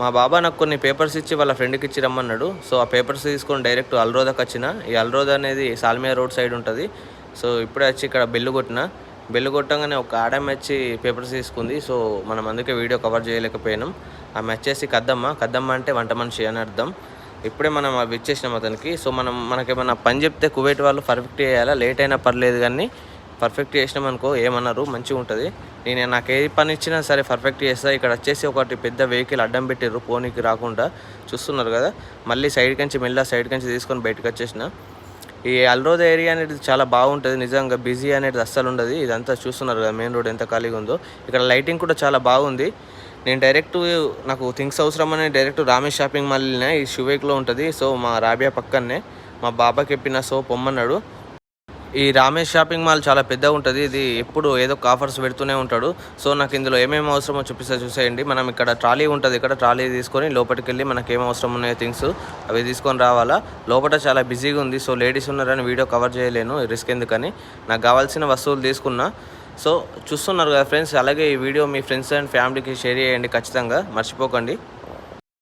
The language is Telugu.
మా బాబా నాకు కొన్ని పేపర్స్ ఇచ్చి వాళ్ళ ఫ్రెండ్కి ఇచ్చి రమ్మన్నాడు. సో ఆ పేపర్స్ తీసుకొని డైరెక్ట్ అల్రోదాకి వచ్చిన. ఈ అల్రోదా అనేది సాల్మియా రోడ్ సైడ్ ఉంటుంది. సో ఇప్పుడే వచ్చి ఇక్కడ బెల్లు కొట్టిన. బెల్లు కొట్టంగానే ఒక ఆడమ్మ వచ్చి పేపర్స్ తీసుకుంది. సో మనం అందుకే వీడియో కవర్ చేయలేకపోయినాం. ఆమె వచ్చేసి కద్దమ్మ అంటే వంట మనిషి అని అర్థం. ఇప్పుడే మనం అవి ఇచ్చేసినాం అతనికి. సో మనకేమన్నా పని చెప్తే కువైట్ వాళ్ళు పర్ఫెక్ట్ చేయాలా, లేట్ అయినా పర్లేదు కానీ పర్ఫెక్ట్ చేసినాం అనుకో ఏమన్నారు, మంచిగా ఉంటుంది. నాకు ఏ పని ఇచ్చినా సరే పర్ఫెక్ట్ చేస్తా. ఇక్కడ వచ్చేసి ఒకటి పెద్ద వెహికల్ అడ్డం పెట్టిర్రు పోనీకి రాకుండా, చూస్తున్నారు కదా. మళ్ళీ సైడ్ కంచి తీసుకొని బయటకు వచ్చేసిన. ఈ అల్రోదా ఏరియా అనేది చాలా బాగుంటుంది నిజంగా. బిజీ అనేది అస్సలు ఉండదు. ఇదంతా చూస్తున్నారు కదా మెయిన్ రోడ్ ఎంత ఖాళీగా ఉందో. ఇక్కడ లైటింగ్ కూడా చాలా బాగుంది. నేను డైరెక్ట్ నాకు థింగ్స్ అవసరం అని డైరెక్ట్ రామేష్ షాపింగ్ మాల్ ఈ షువేక్లో ఉంటుంది. సో మా రాబియా పక్కనే మా బాబాకి చెప్పిన సో పొమ్మన్నాడు. ఈ రామేష్ షాపింగ్ మాల్ చాలా పెద్దగా ఉంటుంది. ఇది ఎప్పుడు ఏదో ఒక ఆఫర్స్ పెడుతూనే ఉంటాడు. సో నాకు ఇందులో ఏమేమి అవసరమో చూసేయండి. మనం ఇక్కడ ట్రాలీ ఉంటుంది, ఇక్కడ ట్రాలీ తీసుకొని లోపలికి వెళ్ళి మనకి ఏం అవసరం ఉన్నాయో థింగ్స్ అవి తీసుకొని రావాలా. లోపల చాలా బిజీగా ఉంది. సో లేడీస్ ఉన్నారని వీడియో కవర్ చేయలేను, రిస్క్ ఎందుకని. నాకు కావాల్సిన వస్తువులు తీసుకున్నా. సో చూస్తున్నారు కదా ఫ్రెండ్స్. అలాగే ఈ వీడియో మీ ఫ్రెండ్స్ అండ్ ఫ్యామిలీకి షేర్ చేయండి ఖచ్చితంగా, మర్చిపోకండి.